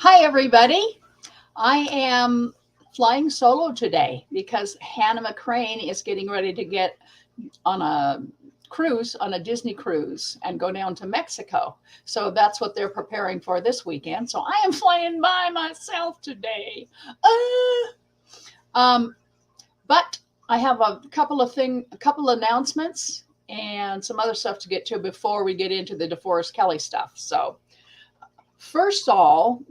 Hi, everybody. I am flying solo today because Hannah McCrane is getting ready to get on a cruise, on a Disney cruise, and go down to Mexico. So that's what they're preparing for this weekend. So I am flying by myself today. Um, but I have a couple announcements and some other stuff to get to before we get into the DeForest Kelley stuff. So first of all,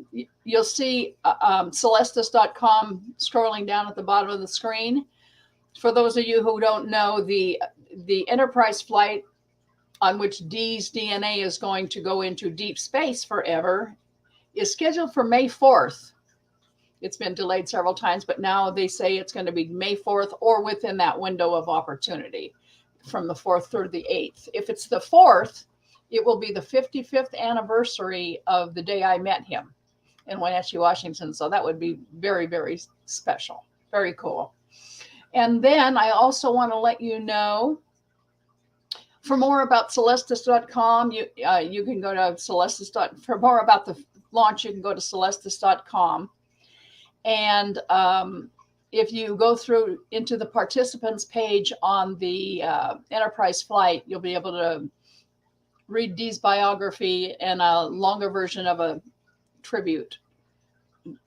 you'll see celestis.com scrolling down at the bottom of the screen. For those of you who don't know, the Enterprise flight on which Dee's DNA is going to go into deep space forever is scheduled for May 4th. It's been delayed several times, but now they say it's going to be May 4th or within that window of opportunity from the 4th through the 8th. If it's the 4th, it will be the 55th anniversary of the day I met him in Wenatchee, Washington. So that would be very, very special. Very cool. And then I also want to let you know, for more about celestis.com, you can go to celestis. For more about the launch, you can go to celestis.com. And if you go through into the participants page on the Enterprise flight, you'll be able to read Dee's biography and a longer version of a tribute.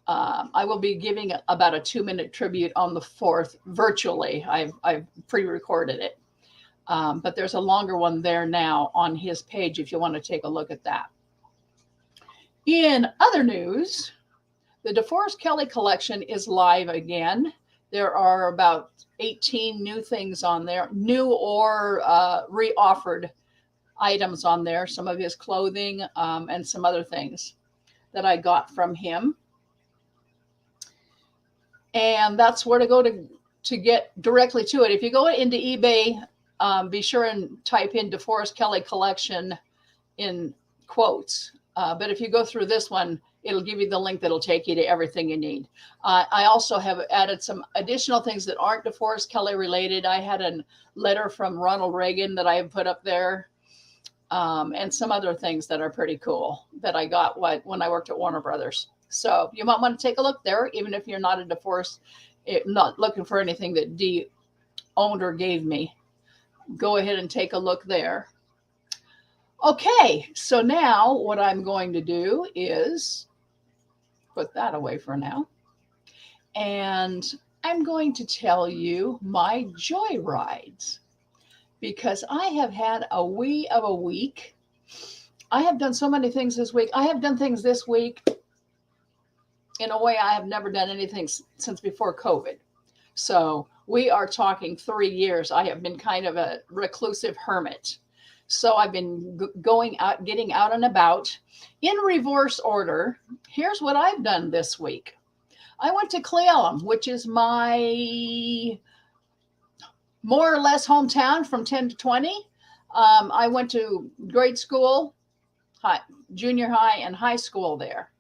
I will be giving about a 2-minute tribute on the 4th virtually. I've pre-recorded it. But there's a longer one there now on his page if you want to take a look at that. In other news, the DeForest Kelley collection is live again. There are about 18 new things on there, new or re-offered items on there, some of his clothing and some other things that I got from him. And that's where to go to get directly to it. If you go into eBay, be sure and type in DeForest Kelley collection in quotes. But if you go through this one, it'll give you the link that'll take you to everything you need. I also have added some additional things that aren't DeForest Kelley related. I had a letter from Ronald Reagan that I have put up there. And some other things that are pretty cool that I got when I worked at Warner Brothers. So you might want to take a look there, even if you're not a DeForest, not looking for anything that Dee owned or gave me. Go ahead and take a look there. Okay, so now what I'm going to do is put that away for now. And I'm going to tell you my joy rides, because I have had a wee of a week. I have done so many things this week. I have done things this week in a way I have never done anything since before COVID. So we are talking 3 years. I have been kind of a reclusive hermit. So I've been going out, getting out and about. In reverse order, here's what I've done this week. I went to Cle Elum, which is my more or less hometown from 10 to 20. I went to grade school, junior high, and high school there.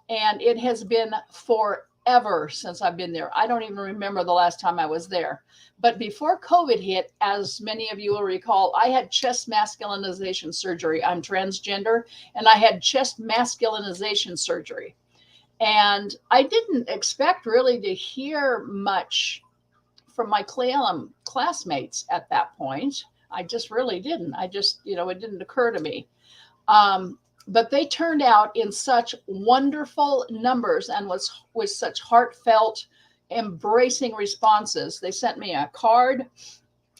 And it has been forever since I've been there. I don't even remember the last time I was there. But before COVID hit, as many of you will recall, I had chest masculinization surgery. I'm transgender, and I had chest masculinization surgery. And I didn't expect really to hear much from my Cle Elum classmates at that point. I just really didn't. It didn't occur to me. But they turned out in such wonderful numbers and with such heartfelt, embracing responses. They sent me a card.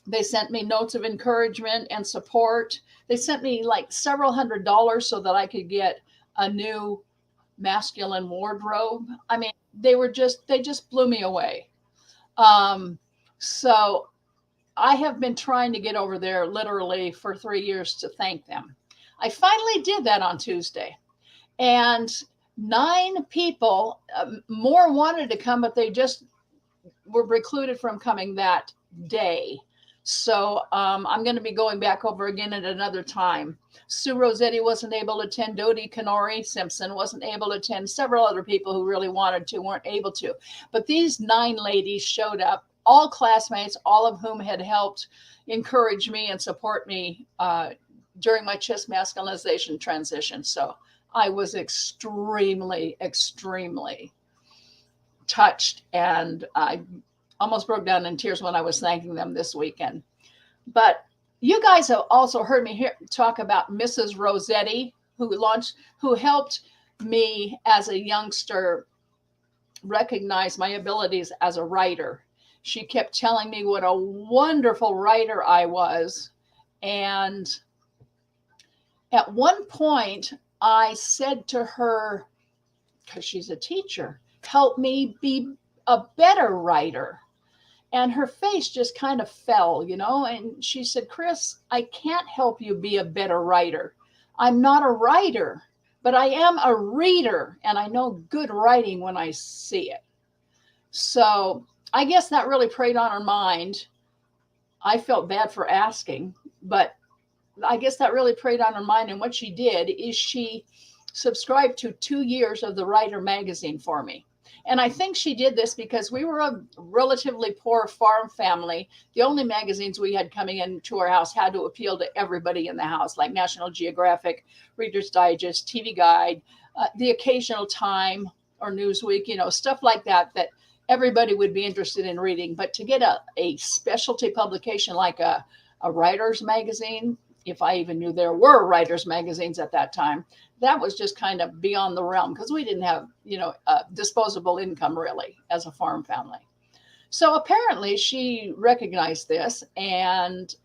They sent me notes of encouragement and support. They sent me like several $100s so that I could get a new masculine wardrobe. I mean, they just blew me away. So I have been trying to get over there literally for 3 years to thank them. I finally did that on Tuesday, and 9 people more wanted to come, but they just were precluded from coming that day. So I'm going to be going back over again at another time. Sue Rossetti wasn't able to attend. Dodie Canori Simpson wasn't able to attend. Several other people who really wanted to weren't able to. But these 9 ladies showed up, all classmates, all of whom had helped encourage me and support me during my chest masculinization transition. So I was extremely, extremely touched, and I almost broke down in tears when I was thanking them this weekend. But you guys have also heard me talk about Mrs. Rossetti, who helped me as a youngster recognize my abilities as a writer. She kept telling me what a wonderful writer I was. And at one point, I said to her, because she's a teacher, help me be a better writer. And her face just kind of fell, and she said, Kris, I can't help you be a better writer. I'm not a writer, but I am a reader, and I know good writing when I see it. So I guess that really preyed on her mind. I felt bad for asking, but I guess that really preyed on her mind. And what she did is she subscribed to 2 years of the Writer magazine for me. And I think she did this because we were a relatively poor farm family. The only magazines we had coming into our house had to appeal to everybody in the house, like National Geographic, Reader's Digest, TV Guide, the occasional Time or Newsweek, stuff like that everybody would be interested in reading. But to get a specialty publication like a writer's magazine, if I even knew there were writers' magazines at that time, that was just kind of beyond the realm because we didn't have, disposable income really as a farm family. So apparently she recognized this and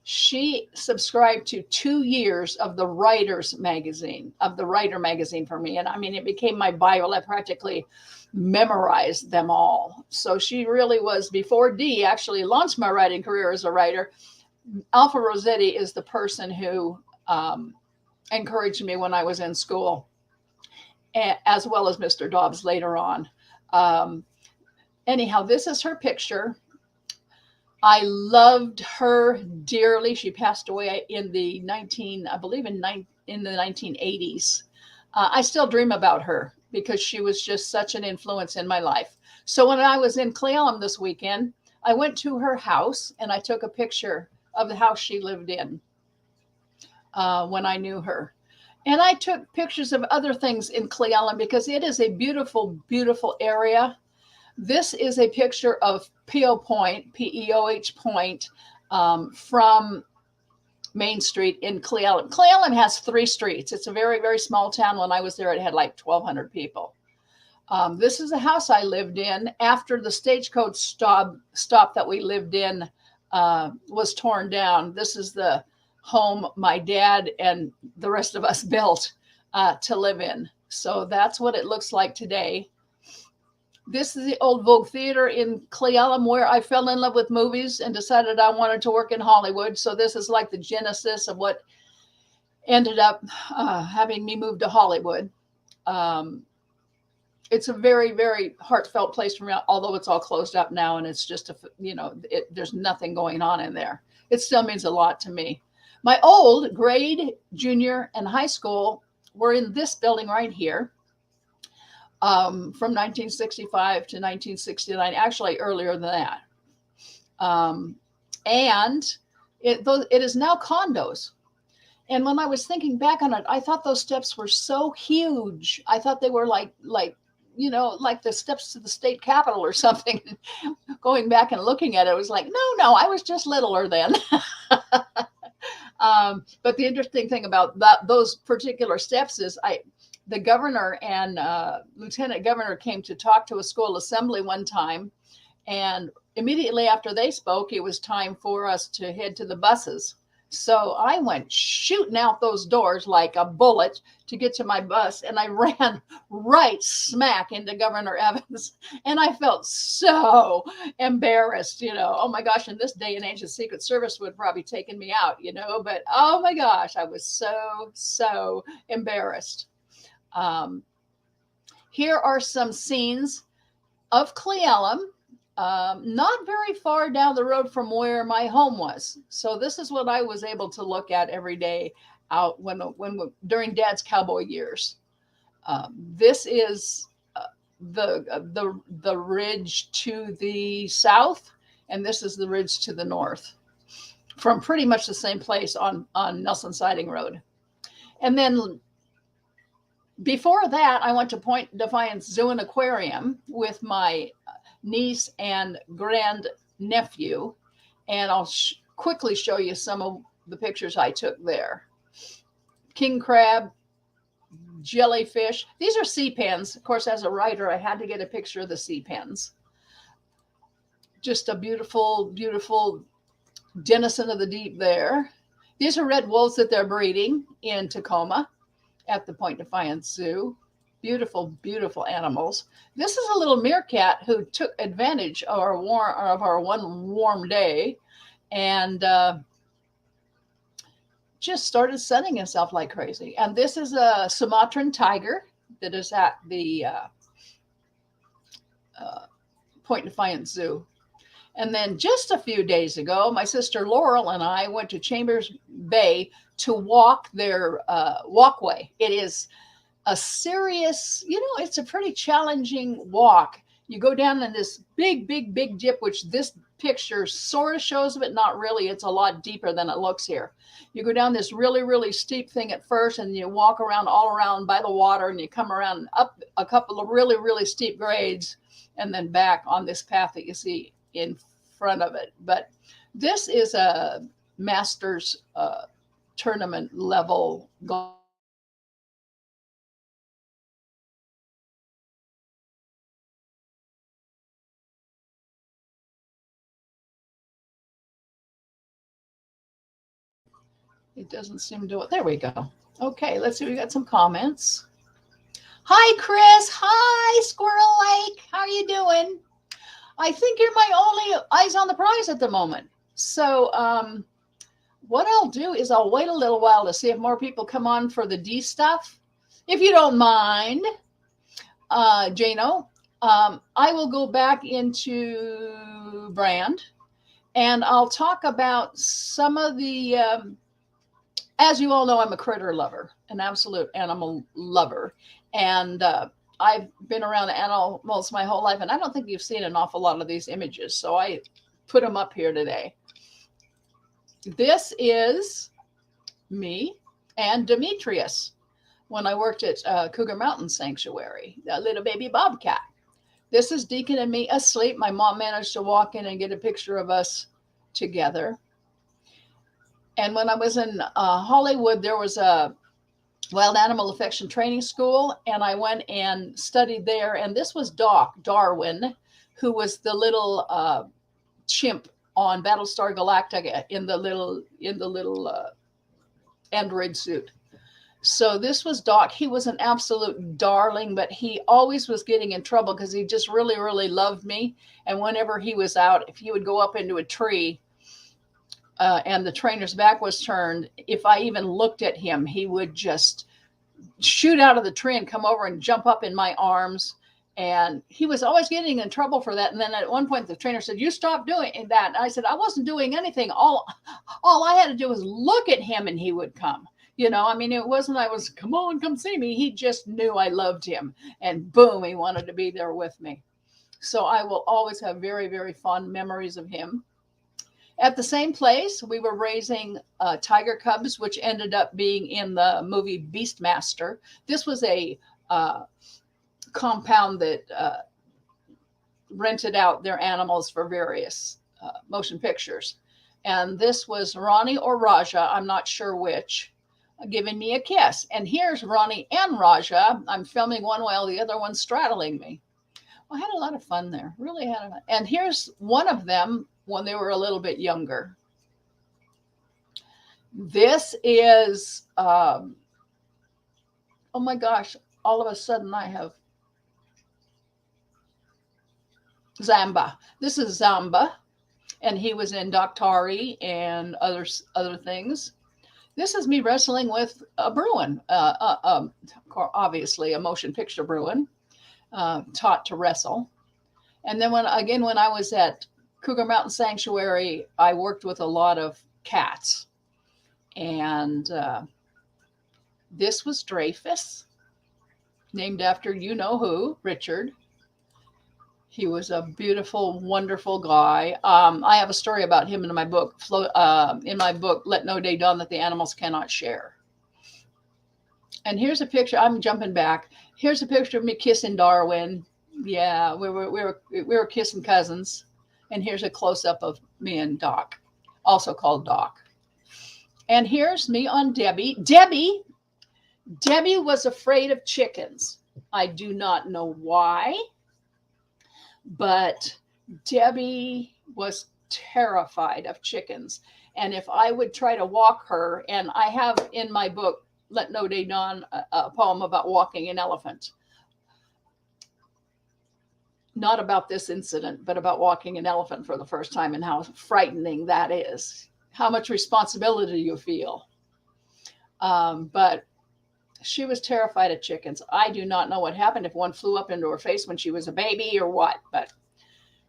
she subscribed to 2 years of the Writer magazine for me. And I mean, it became my Bible. I practically memorized them all. So she really was, before Dee actually launched my writing career as a writer, Alpha Rossetti is the person who encouraged me when I was in school, as well as Mr. Dobbs later on. Anyhow, this is her picture. I loved her dearly. She passed away in the 1980s. I still dream about her because she was just such an influence in my life. So when I was in Cle Elum this weekend, I went to her house and I took a picture of the house she lived in when I knew her. And I took pictures of other things in Cle Elum because it is a beautiful, beautiful area. This is a picture of P.O. Point, P-E-O-H Point, from Main Street in Cle Elum. Cle Elum has 3 streets. It's a very, very small town. When I was there, it had like 1,200 people. This is the house I lived in after the stagecoach stop that we lived in was torn down. This is the home my dad and the rest of us built to live in. So that's what it looks like today. This is the old Vogue Theater in Cle Elum, where I fell in love with movies and decided I wanted to work in Hollywood. So this is like the genesis of what ended up having me move to Hollywood. It's a very, very heartfelt place for me, although it's all closed up now and it's just, there's nothing going on in there. It still means a lot to me. My old grade, junior, and high school were in this building right here. From 1965 to 1969, actually earlier than that. And it is now condos. And when I was thinking back on it, I thought those steps were so huge. I thought they were like the steps to the state capitol or something. Going back and looking at it, it was like, no, I was just littler then. But the interesting thing about those particular steps is the governor and lieutenant governor came to talk to a school assembly one time. And immediately after they spoke, it was time for us to head to the buses. So I went shooting out those doors like a bullet to get to my bus. And I ran right smack into Governor Evans. And I felt so embarrassed, Oh my gosh, in this day and age, the Secret Service would probably taken me out, But oh my gosh, I was so embarrassed. Here are some scenes of Cle Elum, not very far down the road from where my home was. So this is what I was able to look at every day out during Dad's cowboy years. This is the ridge to the south, and this is the ridge to the north, from pretty much the same place on Nelson Siding Road. And then Before that, I went to Point Defiance Zoo and Aquarium with my niece and grand nephew, and I'll quickly show you some of the pictures I took there. King crab, jellyfish. These are sea pens. Of course, as a writer, I had to get a picture of the sea pens. Just a beautiful, beautiful denizen of the deep there. These are red wolves that they're breeding in Tacoma at the Point Defiance Zoo. Beautiful, beautiful animals. This is a little meerkat who took advantage of our one warm day and just started sunning himself like crazy. And this is a Sumatra tiger that is at the Point Defiance Zoo. And then just a few days ago, my sister Laurel and I went to Chambers Bay to walk their walkway. It is a serious, it's a pretty challenging walk. You go down in this big, big, big dip, which this picture sort of shows, but not really. It's a lot deeper than it looks here. You go down this really, really steep thing at first, and you walk around all around by the water, and you come around up a couple of really, really steep grades, and then back on this path that you see in front of it. But this is a Masters tournament level golf. It doesn't seem to. There we go. Okay, let's see. We got some comments. Hi, Kris. Hi, Squirrel Lake. How are you doing? I think you're my only eyes on the prize at the moment. So what I'll do is I'll wait a little while to see if more people come on for the D stuff. If you don't mind, Jano, I will go back into brand and I'll talk about some of the, as you all know, I'm a critter lover, an absolute animal lover. And I've been around animals my whole life, and I don't think you've seen an awful lot of these images. So I put them up here today. This is me and Demetrius when I worked at Cougar Mountain Sanctuary, that little baby bobcat. This is Deacon and me asleep. My mom managed to walk in and get a picture of us together. And when I was in Hollywood, there was a wild animal affection training school, and I went and studied there. And this was Doc Darwin, who was the little chimp on Battlestar Galactica in the little android suit. So this was Doc. He was an absolute darling, but he always was getting in trouble because he just really, really loved me. And whenever he was out, if he would go up into a tree and the trainer's back was turned, if I even looked at him, he would just shoot out of the tree and come over and jump up in my arms. And he was always getting in trouble for that. And then at one point, the trainer said, "You stop doing that." And I said, "I wasn't doing anything. All I had to do was look at him and he would come." I mean, it wasn't I was, "Come on, come see me." He just knew I loved him. And boom, he wanted to be there with me. So I will always have very, very fond memories of him. At the same place, we were raising tiger cubs, which ended up being in the movie Beastmaster. This was a compound that rented out their animals for various motion pictures. And this was Ronnie or Raja, I'm not sure which, giving me a kiss. And here's Ronnie and Raja. I'm filming one while the other one's straddling me. I had a lot of fun there. Really had a lot. And here's one of them when they were a little bit younger. This is, oh my gosh, all of a sudden I have Zamba. This is Zamba, and he was in Doctari and other things. This is me wrestling with a Bruin, obviously a motion picture Bruin, taught to wrestle. And then when I was at Cougar Mountain Sanctuary, I worked with a lot of cats. And this was Dreyfus, named after you-know-who, Richard. He was a beautiful, wonderful guy. I have a story about him in my book, Let No Day Dawn That the Animals Cannot Share. And here's a picture. I'm jumping back. Here's a picture of me kissing Darwin. Yeah, we were kissing cousins. And here's a close up of me and Doc, also called Doc. And here's me on Debbie. Debbie was afraid of chickens. I do not know why, but Debbie was terrified of chickens. And if I would try to walk her, and I have in my book, Let No Day Dawn, a poem about walking an elephant. Not about this incident, but about walking an elephant for the first time and how frightening that is. How much responsibility you feel. But she was terrified of chickens. I do not know what happened, if one flew up into her face when she was a baby or what, but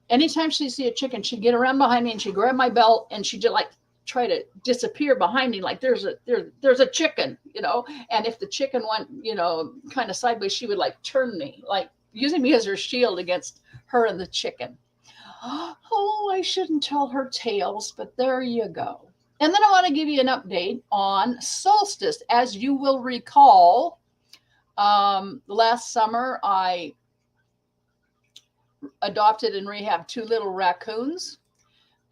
anytime she'd see a chicken, she'd get around behind me and she'd grab my belt and she'd just like try to disappear behind me, like there's a chicken, you know. And if the chicken went, you know, kind of sideways, she would like turn me, like using me as her shield against her and the chicken. Oh, I shouldn't tell her tales, but there you go. And then I want to give you an update on solstice. As you will recall, last summer I adopted and rehabbed 2 little raccoons.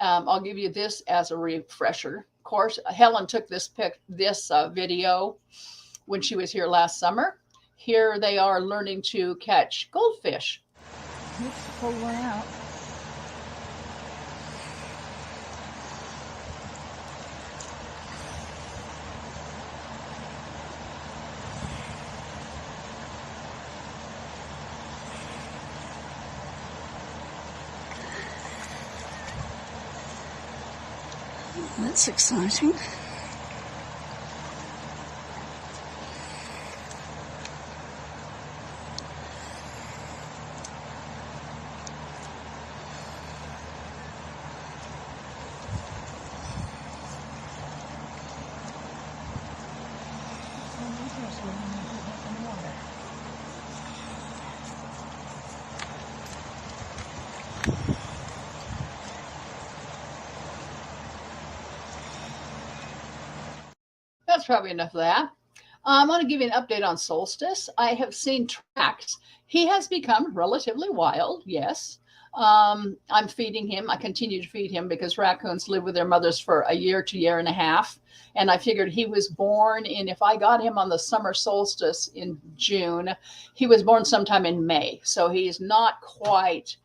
I'll give you this as a refresher. Of course, Helen took this video when she was here last summer. Here they are learning to catch goldfish. Oops, pull one out. That's exciting. That's probably enough of that. I want to give you an update on Solstice. I have seen tracks. He has become relatively wild, yes. I'm feeding him. I continue to feed him because raccoons live with their mothers for a year to year and a half. And I figured he was born in, if I got him on the summer solstice in June, he was born sometime in May. So he's not quite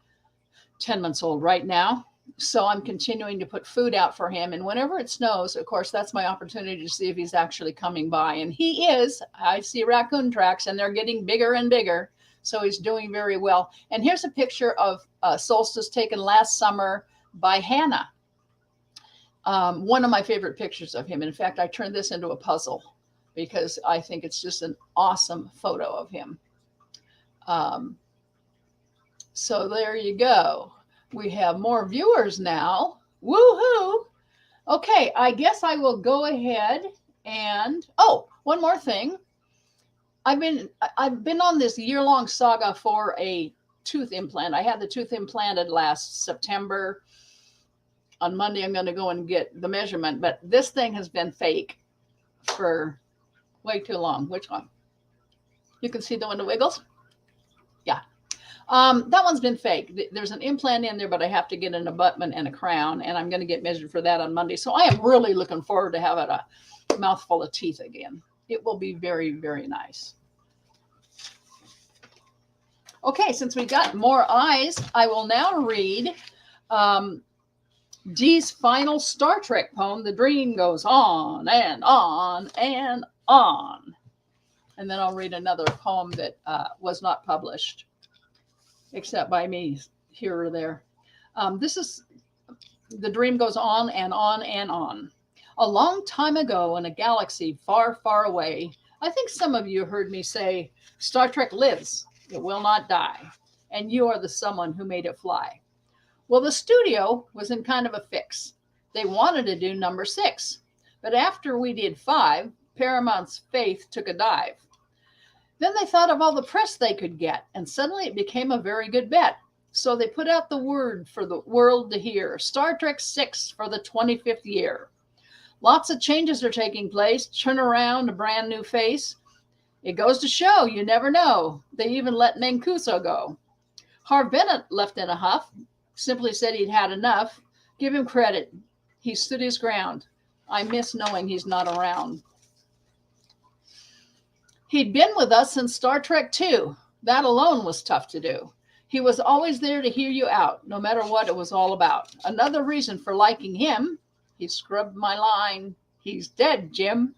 10 months old right now. So I'm continuing to put food out for him. And whenever it snows, of course, that's my opportunity to see if he's actually coming by. And he is. I see raccoon tracks and they're getting bigger and bigger. So he's doing very well. And here's a picture of Solstice taken last summer by Hannah. One of my favorite pictures of him. And in fact, I turned this into a puzzle because I think it's just an awesome photo of him. So there you go. We have more viewers now. Woohoo! Okay, I guess I will go ahead and, oh, one more thing. I've been on this year-long saga for a tooth implant. I had the tooth implanted last September. On Monday, I'm going to go and get the measurement, but this thing has been fake for way too long. Which one? You can see the one that wiggles? Yeah. That one's been fake. There's an implant in there, but I have to get an abutment and a crown, and I'm going to get measured for that on Monday. So I am really looking forward to having a mouthful of teeth again. It will be very, very nice. Okay, since we got more eyes, I will now read Dee's final Star Trek poem, The Dream Goes On and On and On. And then I'll read another poem that was not published, except by me here or there. This is The Dream Goes On and On and On. A long time ago in a galaxy far, far away, I think some of you heard me say, Star Trek lives, it will not die, and you are the someone who made it fly. Well, the studio was in kind of a fix. They wanted to do number 6, but after we did 5, Paramount's faith took a dive. Then they thought of all the press they could get, and suddenly it became a very good bet. So they put out the word for the world to hear, Star Trek 6 for the 25th year. Lots of changes are taking place, turn around, a brand new face. It goes to show you never know. They even let Mancuso go. Harv Bennett left in a huff, simply said he'd had enough. Give him credit. He stood his ground. I miss knowing he's not around. He'd been with us since Star Trek II. That alone was tough to do. He was always there to hear you out, no matter what it was all about. Another reason for liking him, he scrubbed my line, he's dead, Jim.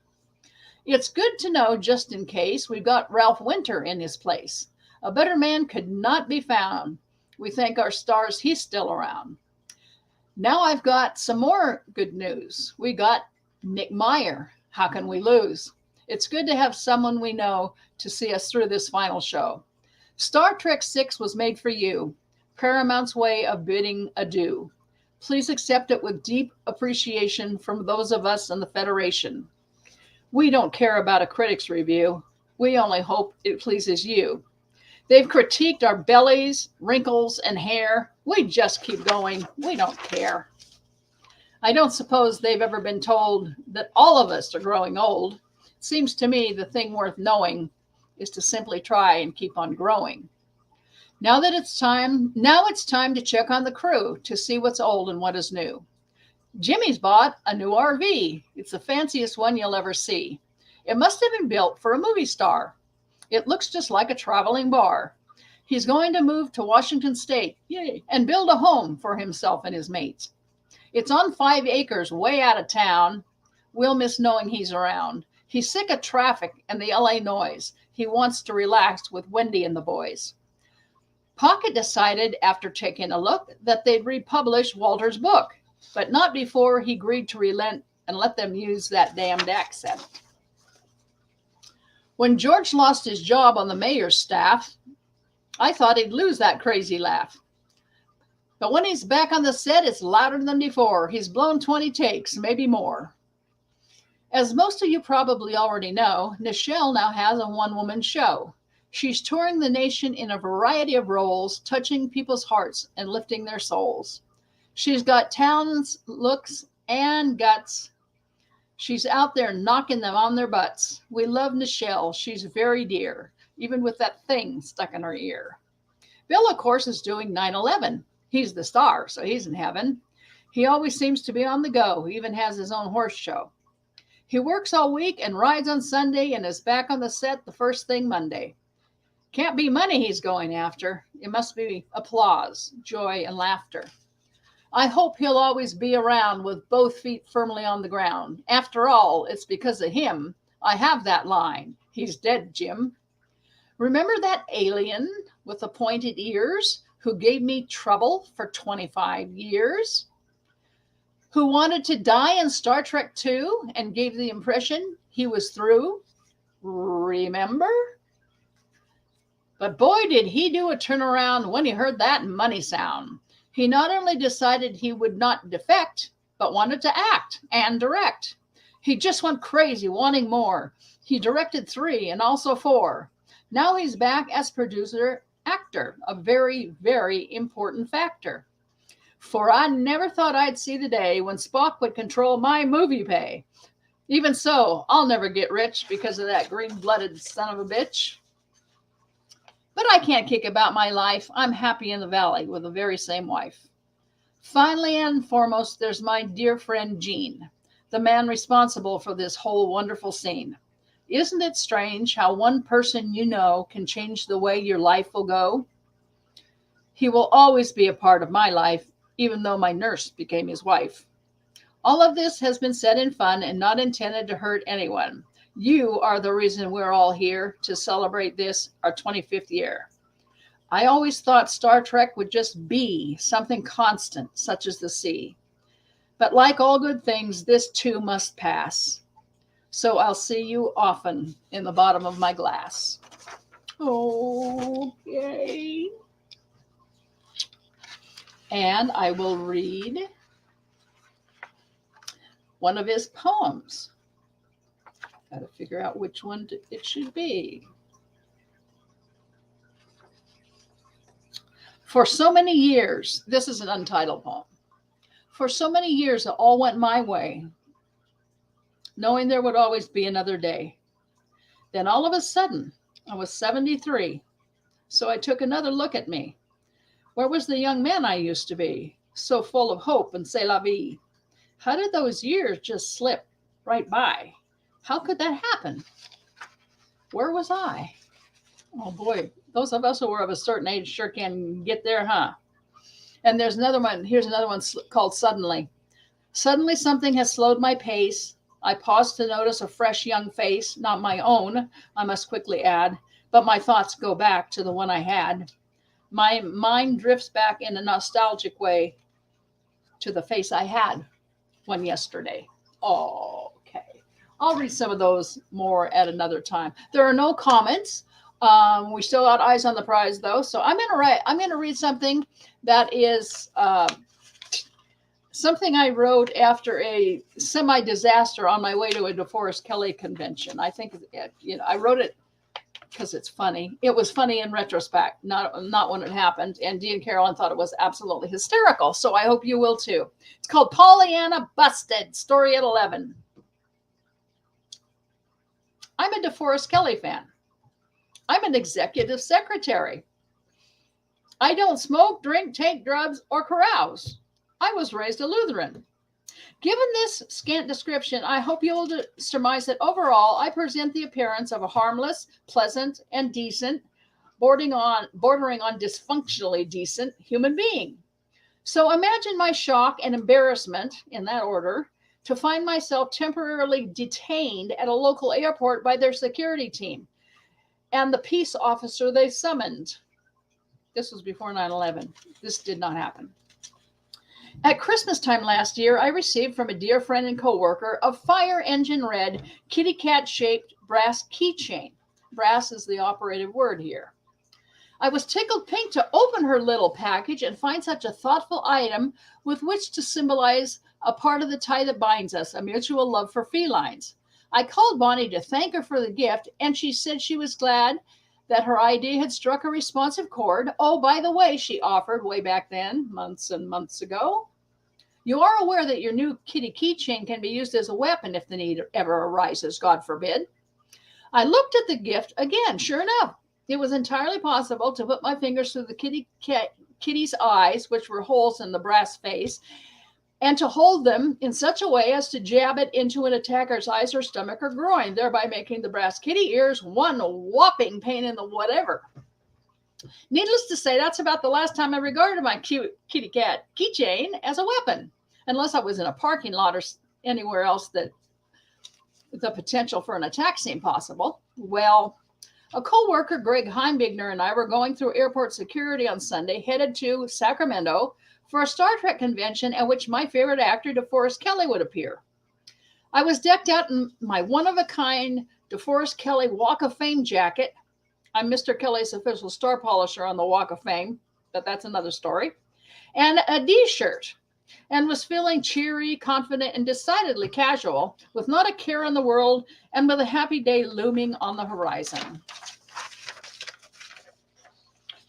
It's good to know, just in case, we've got Ralph Winter in his place. A better man could not be found. We thank our stars he's still around. Now I've got some more good news. We got Nick Meyer. How can we lose? It's good to have someone we know to see us through this final show. Star Trek VI was made for you. Paramount's way of bidding adieu. Please accept it with deep appreciation from those of us in the Federation. We don't care about a critic's review. We only hope it pleases you. They've critiqued our bellies, wrinkles, and hair. We just keep going. We don't care. I don't suppose they've ever been told that all of us are growing old. Seems to me the thing worth knowing is to simply try and keep on growing. Now it's time to check on the crew to see what's old and what is new. Jimmy's bought a new RV. It's the fanciest one you'll ever see. It must have been built for a movie star. It looks just like a traveling bar. He's going to move to Washington State, yay, and build a home for himself and his mates. It's on 5 acres way out of town. We'll miss knowing he's around. He's sick of traffic and the LA noise. He wants to relax with Wendy and the boys. Pocket decided after taking a look that they'd republish Walter's book, but not before he agreed to relent and let them use that damned accent. When George lost his job on the mayor's staff, I thought he'd lose that crazy laugh. But when he's back on the set, it's louder than before. He's blown 20 takes, maybe more. As most of you probably already know, Nichelle now has a one-woman show. She's touring the nation in a variety of roles, touching people's hearts and lifting their souls. She's got talents, looks, and guts. She's out there knocking them on their butts. We love Nichelle. She's very dear, even with that thing stuck in her ear. Bill, of course, is doing 9/11. He's the star, so he's in heaven. He always seems to be on the go. He even has his own horse show. He works all week and rides on Sunday and is back on the set the first thing Monday. Can't be money he's going after. It must be applause, joy, and laughter. I hope he'll always be around with both feet firmly on the ground. After all, it's because of him I have that line. He's dead, Jim. Remember that alien with the pointed ears who gave me trouble for 25 years? Who wanted to die in Star Trek II and gave the impression he was through? Remember? But boy, did he do a turnaround when he heard that money sound. He not only decided he would not defect, but wanted to act and direct. He just went crazy, wanting more. He directed 3 and also 4. Now he's back as producer, actor, a very, very important factor. For I never thought I'd see the day when Spock would control my movie pay. Even so, I'll never get rich because of that green-blooded son of a bitch. But I can't kick about my life. I'm happy in the valley with the very same wife. Finally and foremost, there's my dear friend Gene, the man responsible for this whole wonderful scene. Isn't it strange how one person you know can change the way your life will go? He will always be a part of my life, even though my nurse became his wife. All of this has been said in fun and not intended to hurt anyone. You are the reason we're all here to celebrate this, our 25th year. I always thought Star Trek would just be something constant, such as the sea. But like all good things, this too must pass. So I'll see you often in the bottom of my glass. Oh, yay. And I will read one of his poems. Got to figure out which one it should be. For so many years, this is an untitled poem. For so many years, it all went my way, knowing there would always be another day. Then all of a sudden, I was 73. So I took another look at me. Where was the young man I used to be? So full of hope and c'est la vie. How did those years just slip right by? How could that happen? Where was I? Oh boy, those of us who are of a certain age sure can get there, huh? And there's another one. Here's another one called Suddenly. Suddenly something has slowed my pace. I pause to notice a fresh young face, not my own, I must quickly add, but my thoughts go back to the one I had. My mind drifts back in a nostalgic way to the face I had one yesterday. Oh, okay. I'll read some of those more at another time. There are no comments. We still got eyes on the prize though. So I'm gonna read something that is something I wrote after a semi-disaster on my way to a DeForest Kelley convention. I think, I wrote it because it's funny. It was funny in retrospect, not when it happened. And Dee and Carolyn thought it was absolutely hysterical. So I hope you will too. It's called Pollyanna Busted, story at 11. I'm a DeForest Kelley fan. I'm an executive secretary. I don't smoke, drink, take drugs, or carouse. I was raised a Lutheran. Given this scant description, I hope you will surmise that overall I present the appearance of a harmless, pleasant, and decent, bordering on dysfunctionally decent human being. So imagine my shock and embarrassment, in that order, to find myself temporarily detained at a local airport by their security team and the peace officer they summoned. This was before 9/11. This did not happen. At Christmas time last year, I received from a dear friend and coworker a fire engine red kitty cat shaped brass keychain. Brass is the operative word here. I was tickled pink to open her little package and find such a thoughtful item with which to symbolize a part of the tie that binds us, a mutual love for felines. I called Bonnie to thank her for the gift, and she said she was glad that her idea had struck a responsive chord. Oh, by the way, she offered way back then, months and months ago, you are aware that your new kitty keychain can be used as a weapon if the need ever arises, God forbid. I looked at the gift again. Sure enough, it was entirely possible to put my fingers through the kitty's eyes, which were holes in the brass face, and to hold them in such a way as to jab it into an attacker's eyes or stomach or groin, thereby making the brass kitty ears one whopping pain in the whatever. Needless to say, that's about the last time I regarded my cute kitty cat keychain as a weapon, unless I was in a parking lot or anywhere else that the potential for an attack seemed possible. Well, a co-worker, Greg Heimbigner, and I were going through airport security on Sunday, headed to Sacramento for a Star Trek convention at which my favorite actor, DeForest Kelley, would appear. I was decked out in my one-of-a-kind DeForest Kelley Walk of Fame jacket. I'm Mr. Kelly's official star polisher on the Walk of Fame, but that's another story. And a D-shirt, and was feeling cheery, confident, and decidedly casual, with not a care in the world, and with a happy day looming on the horizon.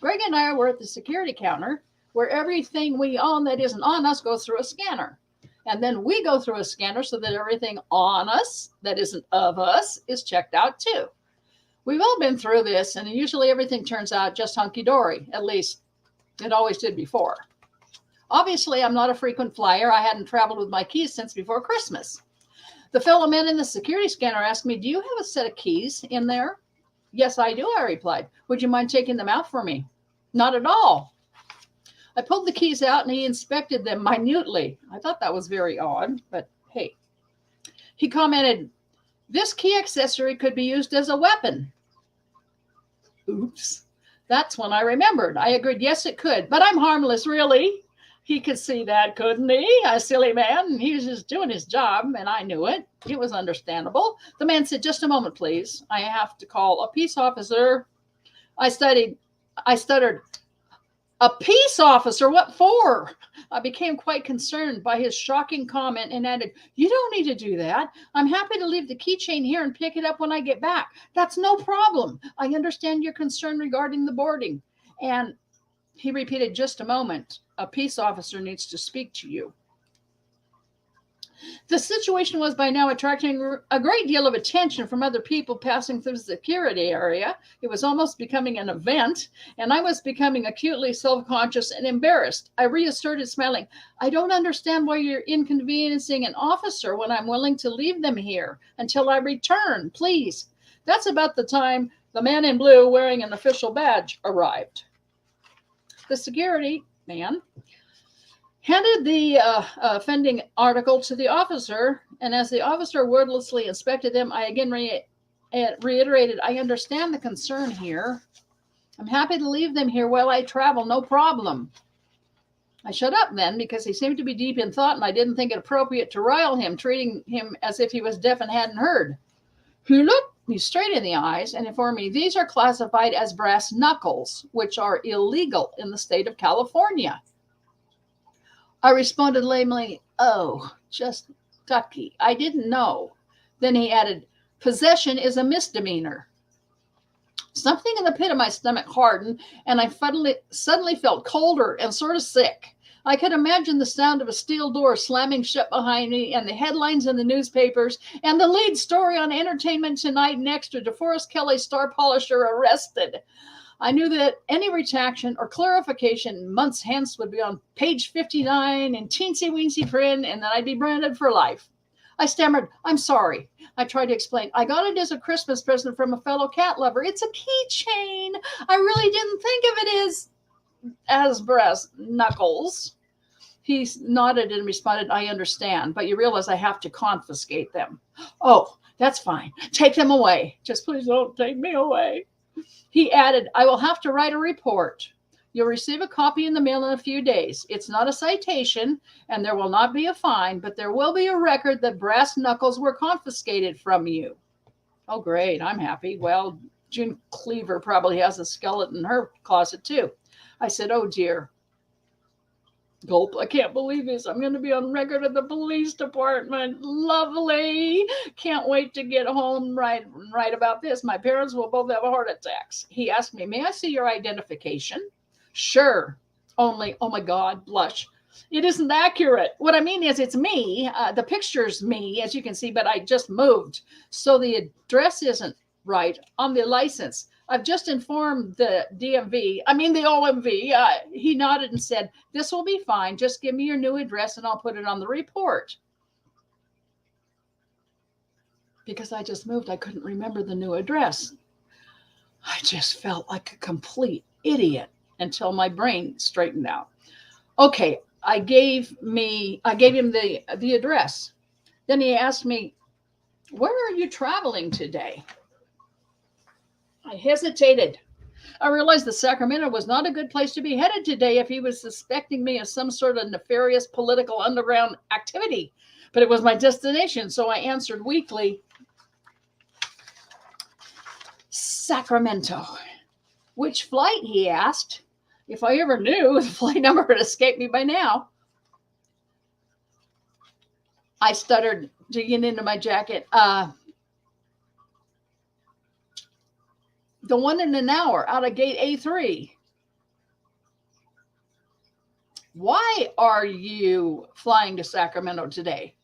Greg and I were at the security counter, where everything we own that isn't on us goes through a scanner. And then we go through a scanner so that everything on us that isn't of us is checked out too. We've all been through this, and usually everything turns out just hunky-dory. At least it always did before. Obviously, I'm not a frequent flyer. I hadn't traveled with my keys since before Christmas. The fellow man in the security scanner asked me, do you have a set of keys in there? Yes, I do, I replied. Would you mind taking them out for me? Not at all. I pulled the keys out and he inspected them minutely. I thought that was very odd, but hey. He commented, this key accessory could be used as a weapon. Oops. That's when I remembered. I agreed, yes, it could, but I'm harmless, really. He could see that, couldn't he? A silly man. He was just doing his job, and I knew it. It was understandable. The man said, just a moment, please. I have to call a peace officer. I stuttered, a peace officer? What for? I became quite concerned by his shocking comment and added, you don't need to do that. I'm happy to leave the keychain here and pick it up when I get back. That's no problem. I understand your concern regarding the boarding. And he repeated, just a moment. A peace officer needs to speak to you. The situation was by now attracting a great deal of attention from other people passing through the security area. It was almost becoming an event, and I was becoming acutely self-conscious and embarrassed. I reasserted, smiling, I don't understand why you're inconveniencing an officer when I'm willing to leave them here until I return, please. That's about the time the man in blue wearing an official badge arrived. The security man handed the offending article to the officer, and as the officer wordlessly inspected them, I again reiterated, I understand the concern here. I'm happy to leave them here while I travel, no problem. I shut up then because he seemed to be deep in thought, and I didn't think it appropriate to rile him, treating him as if he was deaf and hadn't heard. He looked me straight in the eyes and informed me these are classified as brass knuckles, which are illegal in the state of California. I responded lamely, oh, just ducky. I didn't know. Then he added, possession is a misdemeanor. Something in the pit of my stomach hardened, and I suddenly felt colder and sort of sick. I could imagine the sound of a steel door slamming shut behind me, and the headlines in the newspapers, and the lead story on Entertainment Tonight next to DeForest Kelley star polisher arrested. I knew that any retraction or clarification months hence would be on page 59 in teensy-weensy print, and then I'd be branded for life. I stammered, I'm sorry. I tried to explain. I got it as a Christmas present from a fellow cat lover. It's a keychain. I really didn't think of it as brass knuckles. He nodded and responded, I understand, but you realize I have to confiscate them. Oh, that's fine. Take them away. Just please don't take me away. He added, I will have to write a report. You'll receive a copy in the mail in a few days. It's not a citation, and there will not be a fine, but there will be a record that brass knuckles were confiscated from you. Oh, great. I'm happy. Well, June Cleaver probably has a skeleton in her closet, too. I said, oh, dear. Gulp, I can't believe this. I'm going to be on record at the police department. Lovely. Can't wait to get home right about this. My parents will both have heart attacks. He asked me, may I see your identification? Sure. Only, oh my God, blush. It isn't accurate. What I mean is it's me. The picture's me, as you can see, but I just moved. So the address isn't right on the license. I've just informed the OMV. He nodded and said, this will be fine. Just give me your new address and I'll put it on the report. Because I just moved, I couldn't remember the new address. I just felt like a complete idiot until my brain straightened out. Okay, I gave him the address. Then he asked me, where are you traveling today? I hesitated. I realized that Sacramento was not a good place to be headed today if he was suspecting me of some sort of nefarious political underground activity. But it was my destination, so I answered weakly, Sacramento. Which flight, he asked. If I ever knew, the flight number had escaped me by now. I stuttered, digging into my jacket. The one in an hour out of gate A3. Why are you flying to Sacramento today?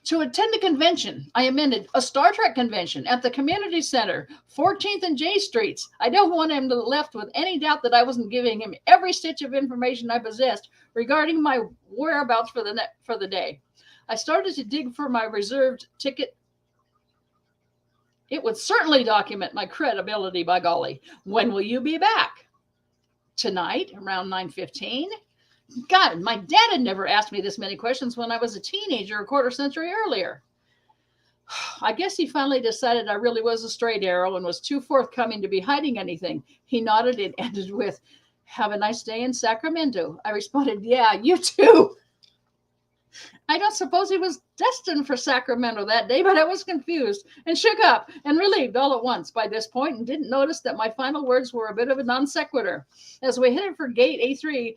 To attend a convention. I amended, a Star Trek convention at the community center, 14th and J Streets. I don't want him to be left with any doubt that I wasn't giving him every stitch of information I possessed regarding my whereabouts for the day. I started to dig for my reserved ticket. It would certainly document my credibility, by golly. When will you be back? Tonight, around 9:15. God, my dad had never asked me this many questions when I was a teenager a quarter century earlier. I guess he finally decided I really was a straight arrow and was too forthcoming to be hiding anything. He nodded and ended with, have a nice day in Sacramento. I responded, yeah, you too. I don't suppose he was destined for Sacramento that day, but I was confused and shook up and relieved all at once by this point and didn't notice that my final words were a bit of a non sequitur. As we headed for gate A3,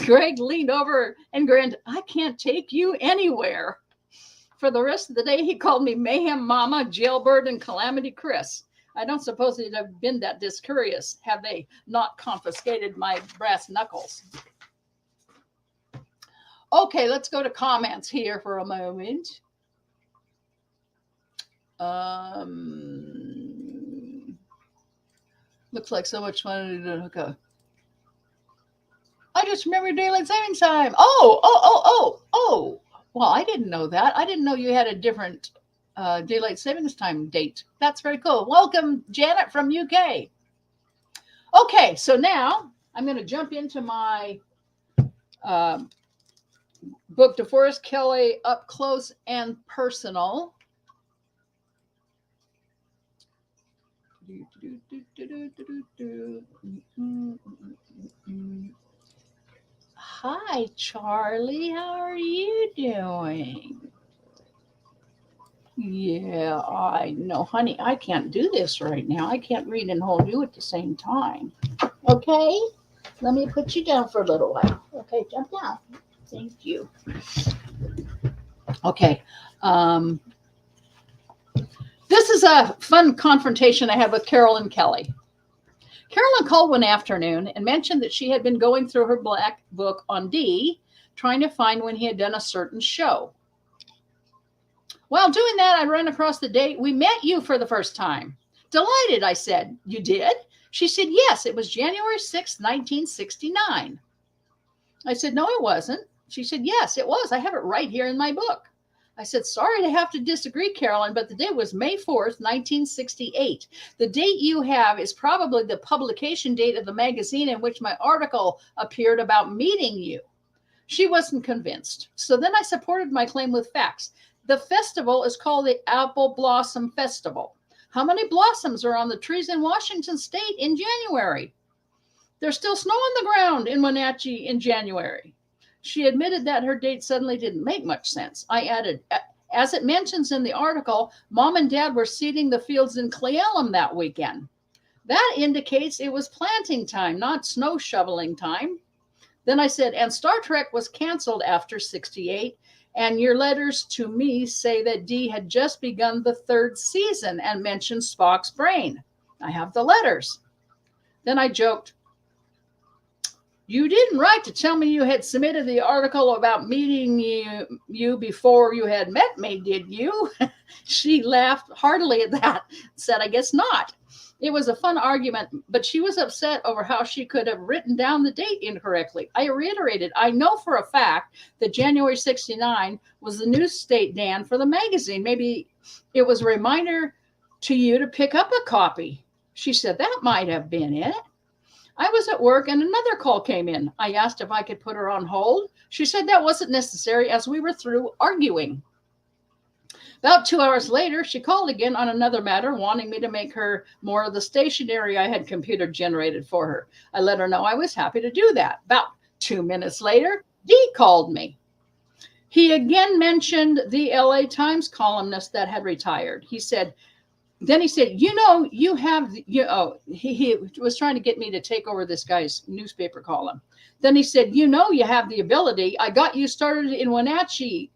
Greg leaned over and grinned, I can't take you anywhere. For the rest of the day, he called me Mayhem Mama, Jailbird, and Calamity Kris. I don't suppose he'd have been that discourteous had they not confiscated my brass knuckles. Okay, let's go to comments here for a moment. Looks like so much fun. Okay. I just remember daylight savings time. Oh. Well, I didn't know that. I didn't know you had a different daylight savings time date. That's very cool. Welcome, Janet from UK. Okay, so now I'm going to jump into my book, DeForest Kelley, Up Close and Personal. Hi, Charlie. How are you doing? Yeah, I know, honey. I can't do this right now. I can't read and hold you at the same time. Okay? Let me put you down for a little while. Okay, jump down. Thank you. Okay. This is a fun confrontation I had with Carolyn Kelley. Carolyn called one afternoon and mentioned that she had been going through her black book on D, trying to find when he had done a certain show. While doing that, I ran across the date we met you for the first time. Delighted, I said. You did? She said, yes, it was January 6, 1969. I said, no, it wasn't. She said, yes, it was. I have it right here in my book. I said, sorry to have to disagree, Carolyn, but the date was May 4th, 1968. The date you have is probably the publication date of the magazine in which my article appeared about meeting you. She wasn't convinced. So then I supported my claim with facts. The festival is called the Apple Blossom Festival. How many blossoms are on the trees in Washington State in January? There's still snow on the ground in Wenatchee in January. She admitted that her date suddenly didn't make much sense. I added, as it mentions in the article, Mom and Dad were seeding the fields in Cle Elum that weekend. That indicates it was planting time, not snow shoveling time. Then I said, and Star Trek was canceled after 68, and your letters to me say that D had just begun the 3rd season and mentioned Spock's brain. I have the letters. Then I joked, you didn't write to tell me you had submitted the article about meeting you before you had met me, did you? She laughed heartily at that, said, I guess not. It was a fun argument, but she was upset over how she could have written down the date incorrectly. I reiterated, I know for a fact that January 69 was the news date, Dan, for the magazine. Maybe it was a reminder to you to pick up a copy. She said, that might have been it. I was at work and another call came in. I asked if I could put her on hold. She said that wasn't necessary as we were through arguing. About 2 hours later, she called again on another matter, wanting me to make her more of the stationery I had computer generated for her. I let her know I was happy to do that. About 2 minutes later, Dee called me. He again mentioned the LA Times columnist that had retired. He said, you know, you have, he was trying to get me to take over this guy's newspaper column. Then he said, you know, you have the ability. I got you started in Wenatchee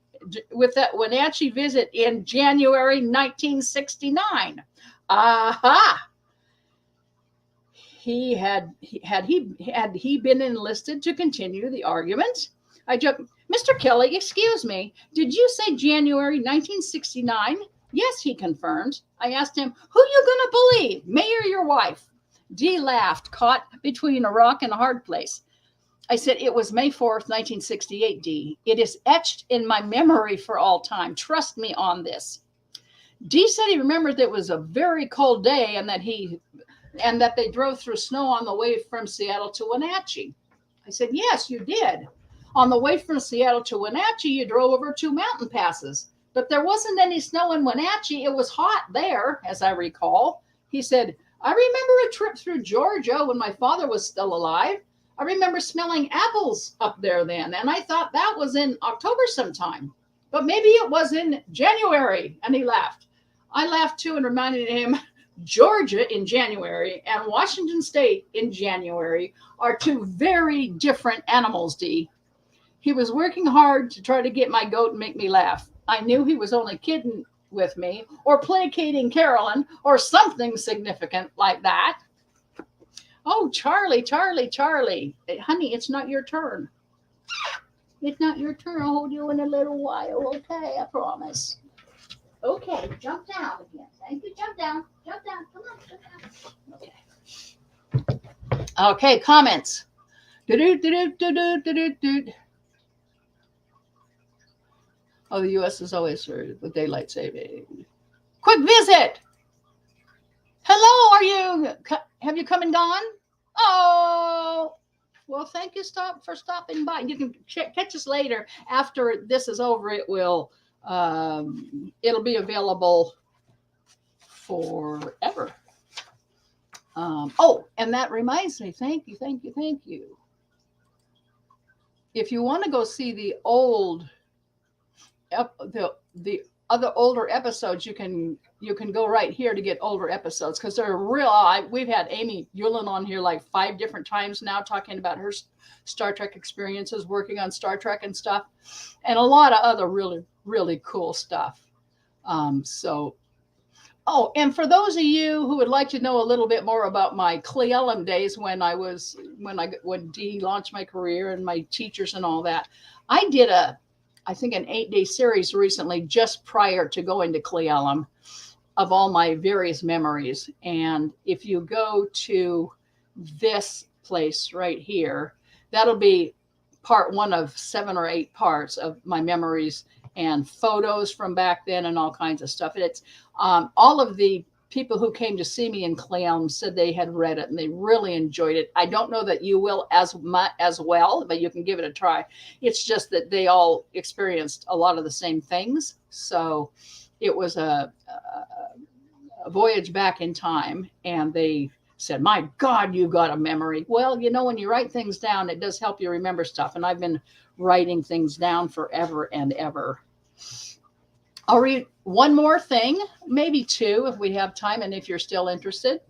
with that Wenatchee visit in January 1969. Aha! Had he been enlisted to continue the argument? I joked, Mr. Kelley, excuse me, did you say January 1969? Yes, he confirmed. I asked him, who you going to believe, me or your wife? Dee laughed, caught between a rock and a hard place. I said, it was May 4th, 1968, Dee. It is etched in my memory for all time. Trust me on this. Dee said he remembered that it was a very cold day and that they drove through snow on the way from Seattle to Wenatchee. I said, yes, you did. On the way from Seattle to Wenatchee, you drove over 2 mountain passes. But there wasn't any snow in Wenatchee. It was hot there, as I recall. He said, I remember a trip through Georgia when my father was still alive. I remember smelling apples up there then, and I thought that was in October sometime. But maybe it was in January, and he laughed. I laughed too and reminded him, Georgia in January and Washington State in January are 2 very different animals, Dee. He was working hard to try to get my goat and make me laugh. I knew he was only kidding with me or placating Carolyn or something significant like that. Oh, Charlie. Honey, it's not your turn. It's not your turn. I'll hold you in a little while. Okay, I promise. Okay, jump down again. Thank you. Jump down. Jump down. Come on, jump down. Okay. Okay, comments. Oh, the U.S. is always for the daylight saving. Quick visit. Hello, have you come and gone? Oh, well, thank you for stopping by. You can catch us later. After this is over, it'll be available forever. Oh, and that reminds me, thank you. If you want to go see the other older episodes, you can go right here to get older episodes, because they're real. We've had Amy Yulin on here like 5 different times now, talking about her Star Trek experiences, working on Star Trek and stuff, and a lot of other really, really cool stuff. And for those of you who would like to know a little bit more about my Cleellum days, when Dee launched my career and my teachers and all that, I did I think an 8-day series recently, just prior to going to Cleellum, of all my various memories. And if you go to this place right here, that'll be part 1 of 7 or 8 parts of my memories and photos from back then and all kinds of stuff. And it's all of the people who came to see me in Cleellum said they had read it and they really enjoyed it. I don't know that you will as well, but you can give it a try. It's just that they all experienced a lot of the same things. So it was a voyage back in time, and they said, my God, you got a memory. Well, when you write things down, it does help you remember stuff. And I've been writing things down forever and ever. I'll read one more thing, maybe 2 if we have time and if you're still interested.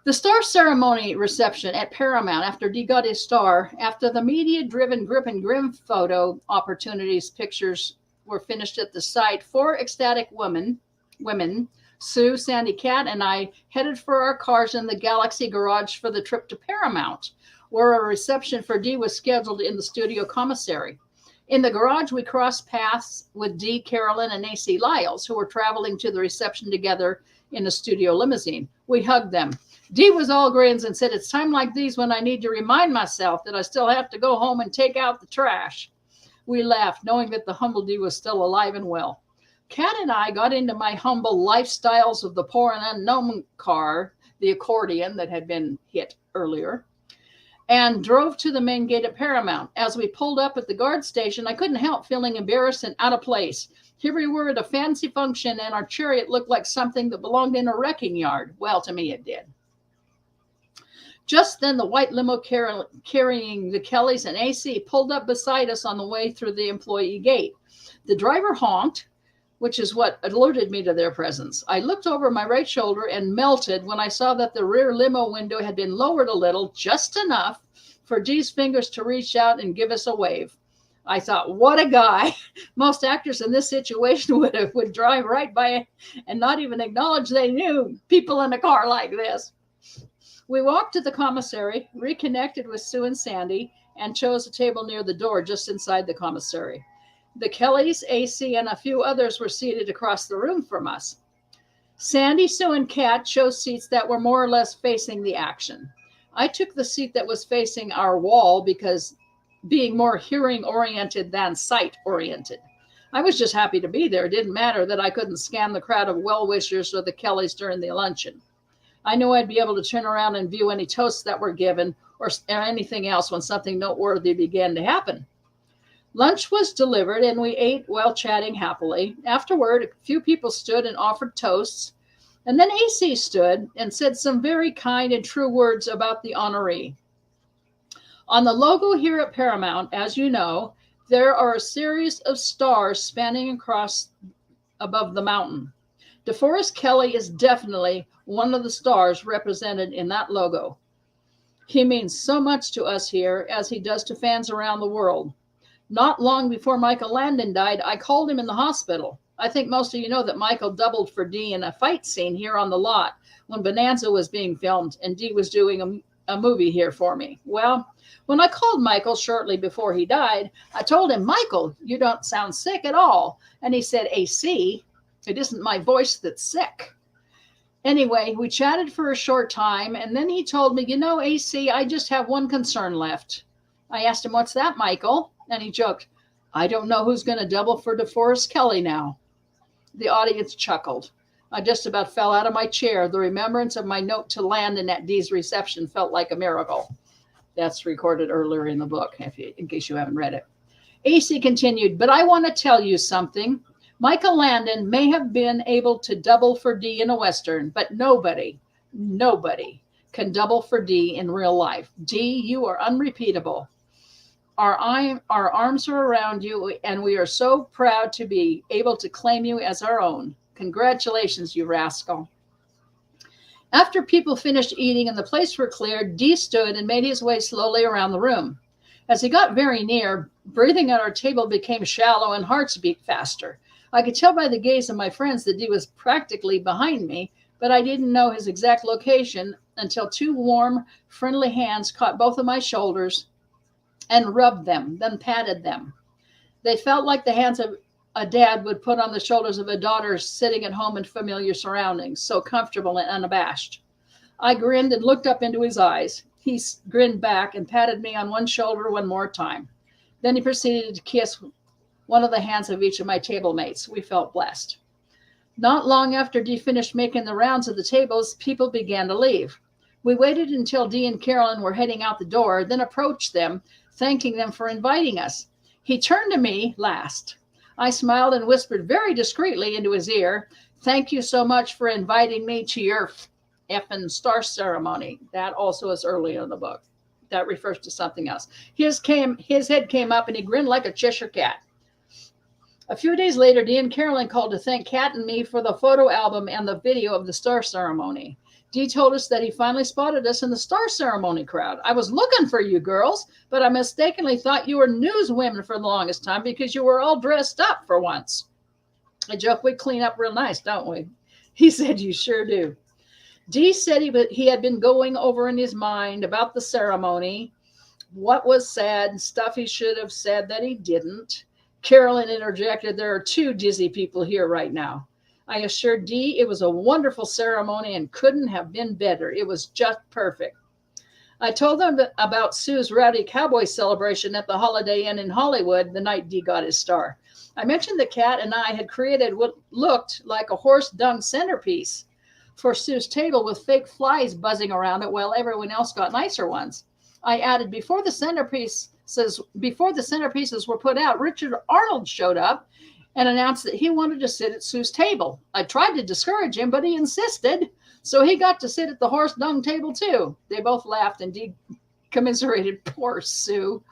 The star ceremony reception at Paramount after Dee got his star, after the media-driven grip and grim photo opportunities pictures were finished at the site, 4 ecstatic women, Sue, Sandy, Kat, and I headed for our cars in the Galaxy garage for the trip to Paramount, where a reception for Dee was scheduled in the studio commissary. In the garage, we crossed paths with Dee, Carolyn, and AC Lyles, who were traveling to the reception together in a studio limousine. We hugged them. Dee was all grins and said, it's time like these when I need to remind myself that I still have to go home and take out the trash. We laughed, knowing that the humble Dee was still alive and well. Kat and I got into my humble Lifestyles of the Poor and Unknown car, the accordion that had been hit earlier, and drove to the main gate at Paramount. As we pulled up at the guard station, I couldn't help feeling embarrassed and out of place. Here we were at a fancy function, and our chariot looked like something that belonged in a wrecking yard. Well, to me it did. Just then, the white limo carrying the Kellys and AC pulled up beside us on the way through the employee gate. The driver honked, which is what alerted me to their presence. I looked over my right shoulder and melted when I saw that the rear limo window had been lowered a little, just enough for Dee's fingers to reach out and give us a wave. I thought, what a guy. Most actors in this situation would drive right by and not even acknowledge they knew people in a car like this. We walked to the commissary, reconnected with Sue and Sandy, and chose a table near the door just inside the commissary. The Kellys, AC, and a few others were seated across the room from us. Sandy, Sue, and Kat chose seats that were more or less facing the action. I took the seat that was facing our wall because being more hearing-oriented than sight-oriented. I was just happy to be there. It didn't matter that I couldn't scan the crowd of well-wishers or the Kellys during the luncheon. I knew I'd be able to turn around and view any toasts that were given or anything else when something noteworthy began to happen. Lunch was delivered, and we ate while chatting happily. Afterward, a few people stood and offered toasts, and then AC stood and said some very kind and true words about the honoree. On the logo here at Paramount, as you know, there are a series of stars spanning across above the mountain. DeForest Kelley is definitely one of the stars represented in that logo. He means so much to us here, as he does to fans around the world. Not long before Michael Landon died, I called him in the hospital. I think most of you know that Michael doubled for Dee in a fight scene here on the lot when Bonanza was being filmed, and Dee was doing a movie here for me. Well, when I called Michael shortly before he died, I told him, Michael, you don't sound sick at all. And he said, AC, it isn't my voice that's sick. Anyway, we chatted for a short time, and then he told me, AC, I just have one concern left. I asked him, what's that, Michael? And he joked, I don't know who's going to double for DeForest Kelley now. The audience chuckled. I just about fell out of my chair. The remembrance of my note to Landon at Dee's reception felt like a miracle. That's recorded earlier in the book, in case you haven't read it. AC continued, but I want to tell you something. Michael Landon may have been able to double for Dee in a Western, but nobody can double for Dee in real life. Dee, you are unrepeatable. Our arms are around you, and we are so proud to be able to claim you as our own. Congratulations, you rascal. After people finished eating and the plates were cleared, Dee stood and made his way slowly around the room. As he got very near, breathing at our table became shallow and hearts beat faster. I could tell by the gaze of my friends that Dee was practically behind me, but I didn't know his exact location until two warm, friendly hands caught both of my shoulders and rubbed them, then patted them. They felt like the hands of a dad would put on the shoulders of a daughter sitting at home in familiar surroundings, so comfortable and unabashed. I grinned and looked up into his eyes. He grinned back and patted me on one shoulder one more time. Then he proceeded to kiss one of the hands of each of my table mates. We felt blessed. Not long after Dee finished making the rounds of the tables, people began to leave. We waited until Dee and Carolyn were heading out the door, then approached them, thanking them for inviting us. He turned to me last. I smiled and whispered very discreetly into his ear, thank you so much for inviting me to your effing star ceremony. That also is early in the book. That refers to something else. His head came up and he grinned like a Cheshire cat. A few days later, Dee and Carolyn called to thank Kat and me for the photo album and the video of the star ceremony. Dee told us that he finally spotted us in the star ceremony crowd. I was looking for you girls, but I mistakenly thought you were newswomen for the longest time because you were all dressed up for once. I joke we clean up real nice, don't we? He said, you sure do. Dee said he had been going over in his mind about the ceremony, what was said, stuff he should have said that he didn't. Carolyn interjected, there are two dizzy people here right now. I assured Dee it was a wonderful ceremony and couldn't have been better. It was just perfect. I told them about Sue's rowdy cowboy celebration at the Holiday Inn in Hollywood the night Dee got his star. I mentioned that Kat and I had created what looked like a horse dung centerpiece for Sue's table with fake flies buzzing around it while everyone else got nicer ones. I added, before the centerpieces were put out, Richard Arnold showed up and announced that he wanted to sit at Sue's table. I tried to discourage him, but he insisted, so he got to sit at the horse dung table too. They both laughed and commiserated poor Sue.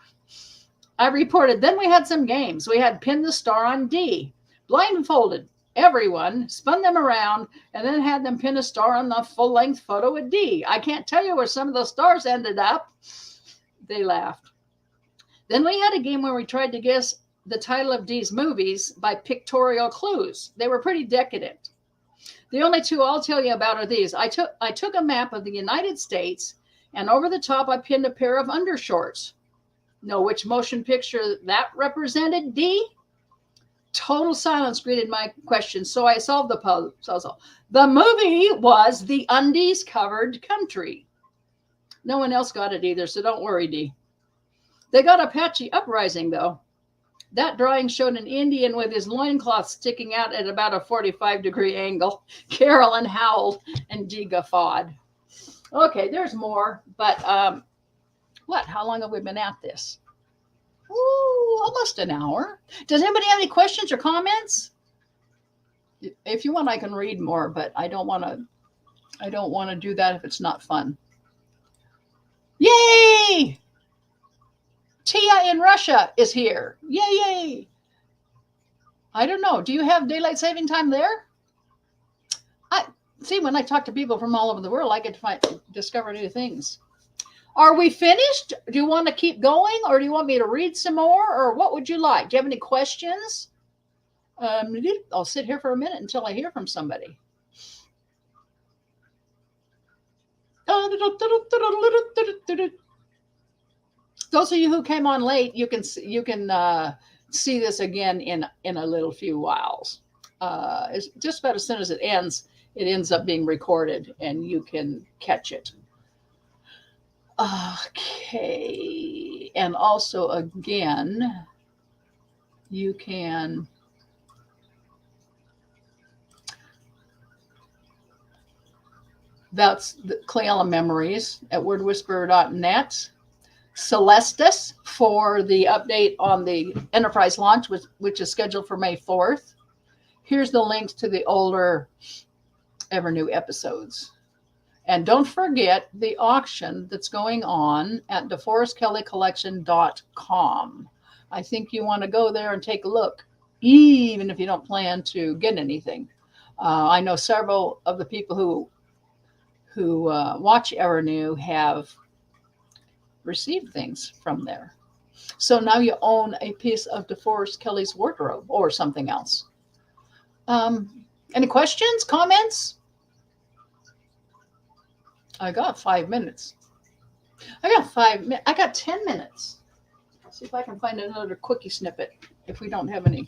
I reported, then we had some games. We had Pin the Star on Dee. Blindfolded everyone, spun them around, and then had them pin a star on the full-length photo of Dee. I can't tell you where some of those stars ended up. They laughed. Then we had a game where we tried to guess the title of Dee's movies by pictorial clues. They were pretty decadent. The only two I'll tell you about are these. I took a map of the United States, and over the top I pinned a pair of undershorts. Know which motion picture that represented, Dee? Total silence greeted my question, so I solved the puzzle. The movie was The Undies Covered Country. No one else got it either, so don't worry, Dee. They got Apache Uprising, though. That drawing showed an Indian with his loincloth sticking out at about a 45-degree angle. Carolyn howled and Dee guffawed. Okay, there's more, but what? How long have we been at this? Ooh, almost an hour. Does anybody have any questions or comments? If you want, I can read more, but I don't want to do that if it's not fun. Yay! Tia in Russia is here. Yay, yay. I don't know. Do you have daylight saving time there? See, when I talk to people from all over the world, I get to discover new things. Are we finished? Do you want to keep going, or do you want me to read some more, or what would you like? Do you have any questions? I'll sit here for a minute until I hear from somebody. Those of you who came on late, you can see this again in a little few whiles. It's just about as soon as it ends up being recorded, and you can catch it. Okay, and also again, you can that's the Cleella Memories at wordwhisperer.net. Celestis for the update on the enterprise launch, which is scheduled for May 4th. Here's the links to the older Evernew episodes. And don't forget the auction that's going on at DeForestKelleyCollection.com. I think you want to go there and take a look, even if you don't plan to get anything. I know several of the people who watch Evernew have received things from there. So now you own a piece of DeForest Kelley's wardrobe or something else. Any questions, comments? I got 5 minutes. I got 10 minutes. Let's see if I can find another quickie snippet if we don't have any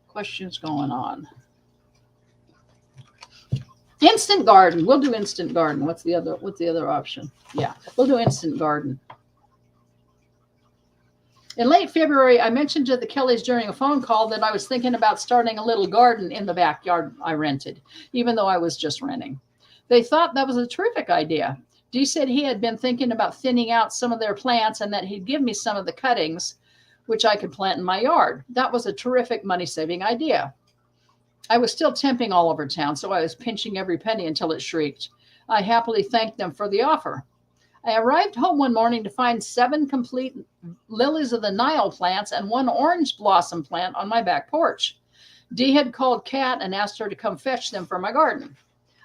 questions going on. Instant garden. We'll do instant garden. What's the other option? Yeah, we'll do instant garden. In late February, I mentioned to the Kelleys during a phone call that I was thinking about starting a little garden in the backyard I rented, even though I was just renting. They thought that was a terrific idea. Dee said he had been thinking about thinning out some of their plants and that he'd give me some of the cuttings, which I could plant in my yard. That was a terrific money-saving idea. I was still temping all over town, so I was pinching every penny until it shrieked. I happily thanked them for the offer. I arrived home one morning to find 7 complete lilies of the Nile plants and 1 orange blossom plant on my back porch. Dee had called Kat and asked her to come fetch them for my garden.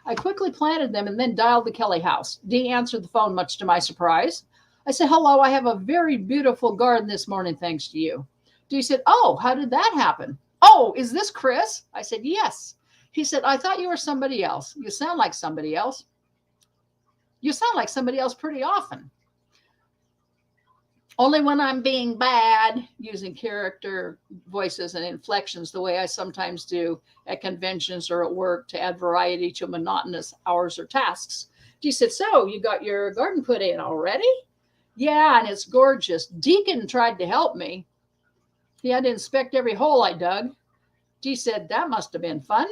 I quickly planted them and then dialed the Kelley house. Dee answered the phone, much to my surprise. I said, "Hello, I have a very beautiful garden this morning, thanks to you." Dee said, "Oh, how did that happen?" "Oh, is this Kris?" I said, "Yes." He said, "I thought you were somebody else. You sound like somebody else." "You sound like somebody else pretty often." "Only when I'm being bad," using character voices and inflections the way I sometimes do at conventions or at work to add variety to monotonous hours or tasks. She said, "So you got your garden put in already?" "Yeah, and it's gorgeous. Deacon tried to help me. He had to inspect every hole I dug." Dee said, "That must have been fun."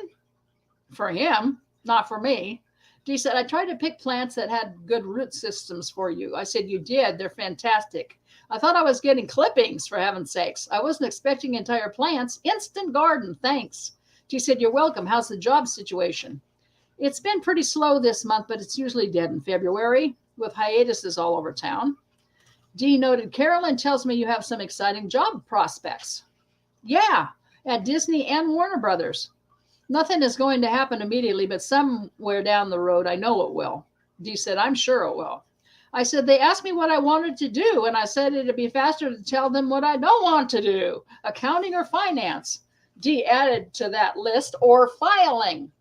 "For him, not for me." Dee said, "I tried to pick plants that had good root systems for you." I said, "You did. They're fantastic. I thought I was getting clippings, for heaven's sakes. I wasn't expecting entire plants. Instant garden, thanks." Dee said, "You're welcome. How's the job situation?" "It's been pretty slow this month, but it's usually dead in February, with hiatuses all over town." Dee noted, "Carolyn tells me you have some exciting job prospects." "Yeah, at Disney and Warner Brothers. Nothing is going to happen immediately, but somewhere down the road, I know it will." Dee said, "I'm sure it will." I said, "They asked me what I wanted to do, and I said it'd be faster to tell them what I don't want to do, accounting or finance." Dee added to that list, "or filing."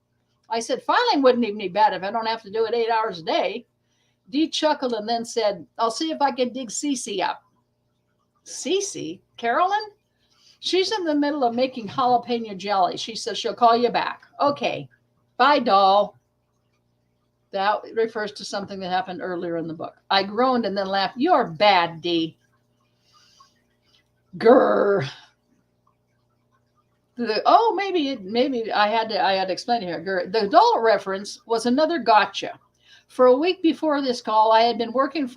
I said, "Filing wouldn't even be bad if I don't have to do it 8 hours a day." Dee chuckled and then said, "I'll see if I can dig Cece up." "Cece? Carolyn?" "She's in the middle of making jalapeno jelly. She says she'll call you back." "Okay. Bye, doll." That refers to something that happened earlier in the book. I groaned and then laughed. "You're bad, Dee." Grr. Maybe I had to explain it here. Grr. The doll reference was another gotcha. For a week before this call, I had been working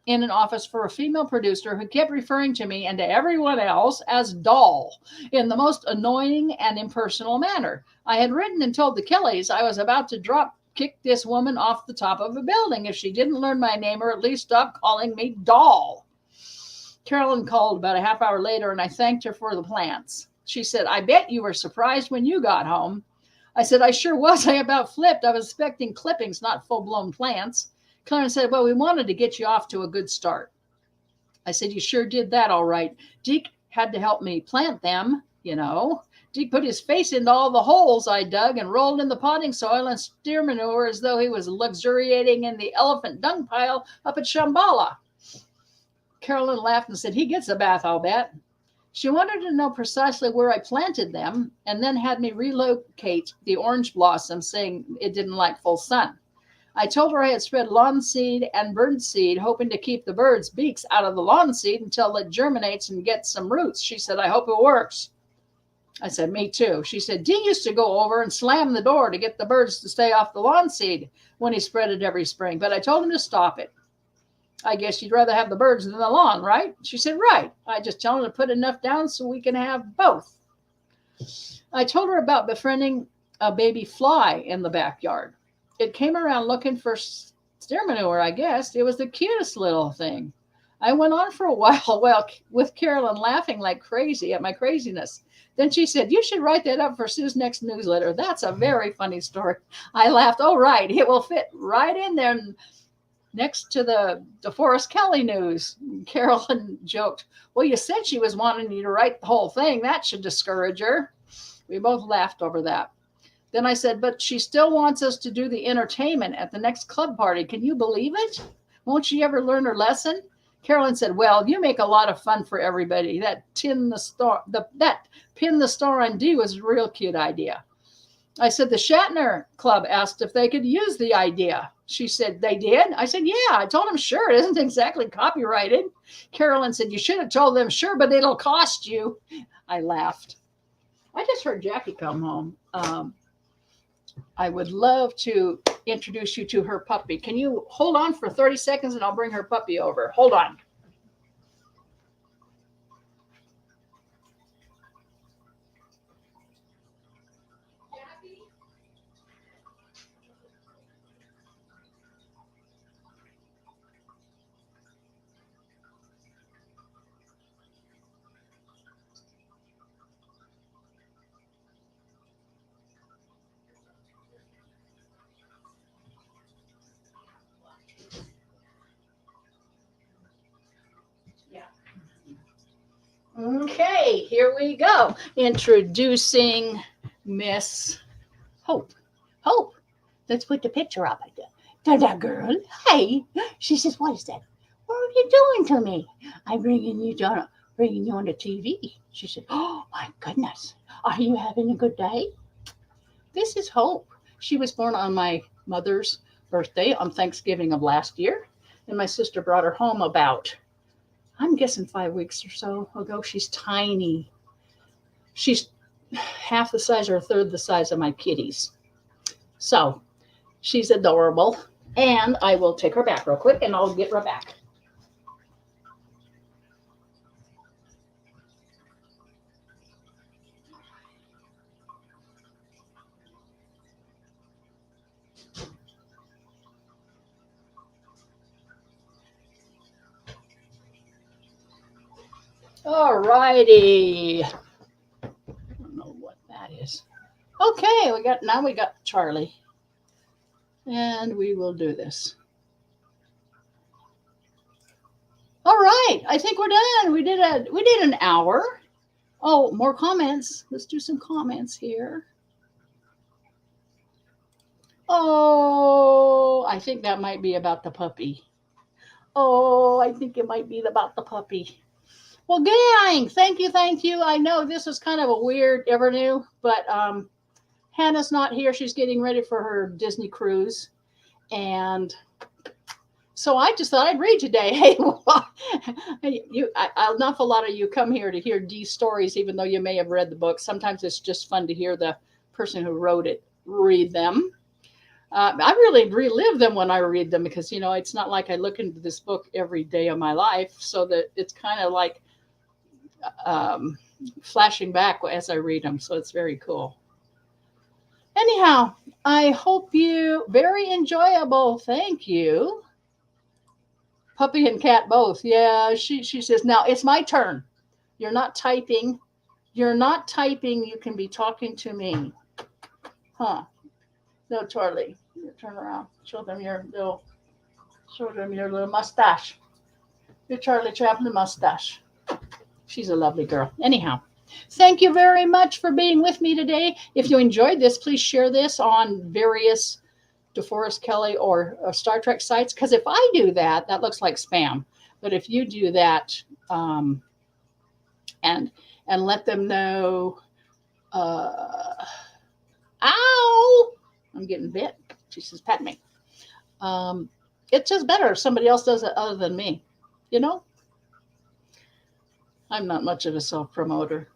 in an office for a female producer who kept referring to me and to everyone else as doll in the most annoying and impersonal manner. I had written and told the Kelleys I was about to kick this woman off the top of a building if she didn't learn my name or at least stop calling me doll. Carolyn called about a half hour later and I thanked her for the plants. She said, "I bet you were surprised when you got home." I said, "I sure was. I about flipped. I was expecting clippings, not full-blown plants." Clarence said, "Well, we wanted to get you off to a good start." I said, "You sure did that all right. Deke had to help me plant them, you know." He put his face into all the holes I dug and rolled in the potting soil and steer manure as though he was luxuriating in the elephant dung pile up at Shambhala. Carolyn laughed and said, he gets a bath, I'll bet. She wanted to know precisely where I planted them and then had me relocate the orange blossom, saying it didn't like full sun. I told her I had spread lawn seed and bird seed, hoping to keep the birds' beaks out of the lawn seed until it germinates and gets some roots. She said, I hope it works. I said, me too. She said, Dee used to go over and slam the door to get the birds to stay off the lawn seed when he spread it every spring, but I told him to stop it. I guess you'd rather have the birds than the lawn, right? She said, right. I just tell him to put enough down so we can have both. I told her about befriending a baby fly in the backyard. It came around looking for steer manure, I guess. It was the cutest little thing. I went on for a while with Carolyn laughing like crazy at my craziness. Then she said, you should write that up for Sue's next newsletter. That's a very funny story. I laughed. Oh, right. It will fit right in there next to the DeForest Kelley news. Carolyn joked, well, you said she was wanting you to write the whole thing. That should discourage her. We both laughed over that. Then I said, but she still wants us to do the entertainment at the next club party. Can you believe it? Won't she ever learn her lesson? Carolyn said, well, you make a lot of fun for everybody. That pin the star on D was a real cute idea. I said, the Shatner Club asked if they could use the idea. She said, they did? I said, yeah. I told them, sure. It isn't exactly copyrighted. Carolyn said, you should have told them, sure, but it'll cost you. I laughed. I just heard Jackie come home. I would love to introduce you to her puppy. Can you hold on for 30 seconds and I'll bring her puppy over? Hold on. Okay, here we go. Introducing Miss Hope. Hope, let's put the picture up. Da girl. Hey. She says, what is that? What are you doing to me? I'm bringing you on the TV. She said, oh my goodness. Are you having a good day? This is Hope. She was born on my mother's birthday on Thanksgiving of last year. And my sister brought her home about, I'm guessing 5 weeks or so ago. She's tiny. She's half the size or a third the size of my kitties. So she's adorable. And I will take her back real quick and I'll get her back. All righty. I don't know what that is. Okay, we got Charlie. And we will do this. All right, I think we're done. We did an hour. Oh, more comments. Let's do some comments here. Oh, I think that might be about the puppy. Oh, I think it might be about the puppy. Well, gang, thank you. I know this is kind of a weird avenue, but Hannah's not here. She's getting ready for her Disney cruise. And so I just thought I'd read today. Hey, an awful lot of you come here to hear Dee's stories, even though you may have read the book. Sometimes it's just fun to hear the person who wrote it read them. I really relive them when I read them because, it's not like I look into this book every day of my life. So that it's kind of like flashing back as I read them. So it's very cool. Anyhow, I hope you very enjoyable. Thank you. Puppy and cat both. Yeah, she says, now it's my turn. You're not typing. You can be talking to me. Huh. No, Charlie. Turn around. Show them your little mustache. Your Charlie Chaplin mustache. She's a lovely girl. Anyhow, Thank you very much for being with me today. If you enjoyed this, please share this on various DeForest Kelley or Star Trek sites. Because if I do that, that looks like spam. But if you do that, and let them know, ow, I'm getting bit. She says, pat me. It's just better if somebody else does it other than me. You know, I'm not much of a self promoter.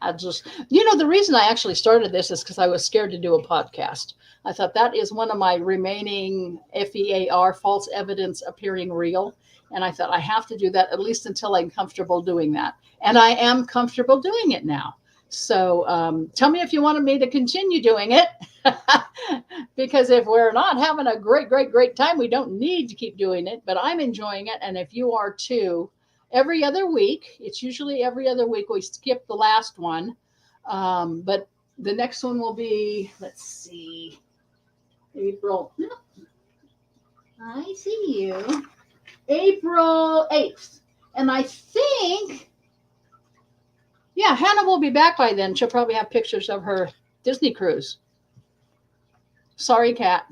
I just, the reason I actually started this is because I was scared to do a podcast. I thought that is one of my remaining FEAR, false evidence appearing real. And I thought I have to do that at least until I'm comfortable doing that. And I am comfortable doing it now. So tell me if you wanted me to continue doing it. Because if we're not having a great time, we don't need to keep doing it. But I'm enjoying it. And if you are too, every other week, it's usually every other week. We skip the last one. But the next one will be, let's see, April. I see you. April 8th. And I think, yeah, Hannah will be back by then. She'll probably have pictures of her Disney cruise. Sorry, Kat.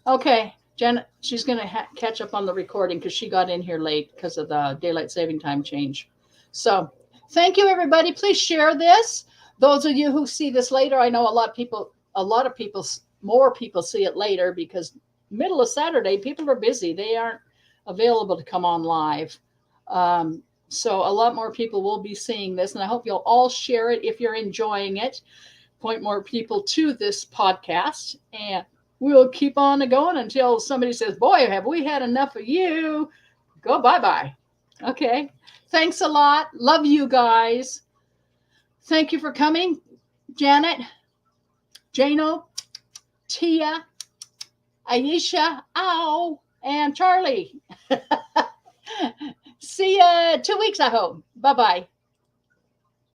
Okay, Janet, she's going to catch up on the recording because she got in here late because of the daylight saving time change. So thank you, everybody. Please share this. Those of you who see this later, I know more people see it later because middle of Saturday, people are busy. They aren't available to come on live. So a lot more people will be seeing this, and I hope you'll all share it if you're enjoying it. Point more people to this podcast, and we'll keep on going until somebody says, boy, have we had enough of you. Go bye-bye. Okay. Thanks a lot. Love you guys. Thank you for coming. Janet, Jano, Tia, Aisha, ow, and Charlie. See ya 2 weeks, I hope. Bye-bye.